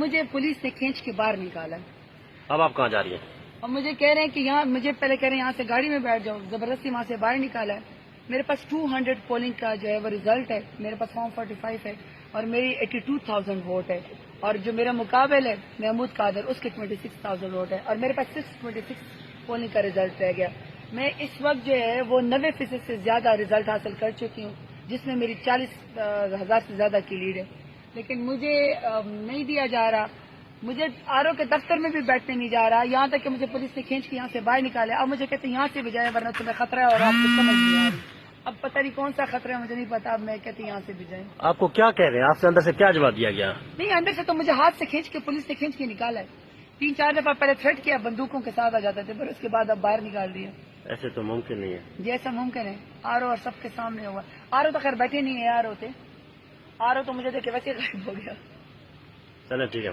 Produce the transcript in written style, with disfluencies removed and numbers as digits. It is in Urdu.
مجھے پولیس نے کھینچ کے باہر نکالا ہے. اب آپ کہاں جا رہی ہیں؟ اور مجھے کہہ رہے ہیں کہ یہاں مجھے پہلے کہہ رہے ہیں یہاں سے گاڑی میں بیٹھ جاؤ, زبردستی وہاں سے باہر نکالا ہے. میرے پاس 200 پولنگ کا جو ہے وہ ریزلٹ ہے, میرے پاس فارم 45 ہے اور میری 82,000 ووٹ ہے. اور جو میرا مقابل ہے محمود قادر, اس کے 26,000 ووٹ ہے اور میرے پاس 626 پولنگ کا ریزلٹ رہ گیا. میں اس وقت جو ہے وہ 90% سے زیادہ ریزلٹ حاصل کر چکی ہوں, جس میں میری 40,000 سے زیادہ کی لیڈ ہے. لیکن مجھے نہیں دیا جا رہا, مجھے آر او کے دفتر میں بھی بیٹھنے نہیں جا رہا, یہاں تک کہ مجھے پولیس نے کھینچ کے یہاں سے باہر نکالے. اب مجھے کہتے ہیں یہاں سے بھی جائیں ورنہ تمہیں خطرہ ہے, اور آپ کو سمجھ نہیں آ رہی. اب پتہ نہیں کون سا خطرہ ہے, مجھے نہیں پتا. اب میں کہتی یہاں سے بھی جائیں. آپ کو کیا کہہ رہے ہیں؟ آپ سے اندر سے کیا جواب دیا گیا؟ نہیں, اندر سے تو مجھے ہاتھ سے کھینچ کے پولیس نے کھینچ کے نکالا ہے. 3-4 دفعہ پہلے تھریٹ کیا, بندوقوں کے ساتھ آ جاتے تھے, پھر اس کے بعد اب باہر نکال دیا. ایسے تو ممکن نہیں ہے. جیسا ممکن ہے, آر او اور سب کے سامنے ہوا. آر او تو خیر بیٹھے نہیں ہے, آر او تو مجھے دیکھ کے ویسے غائب ہو گیا. چلیں ٹھیک ہے.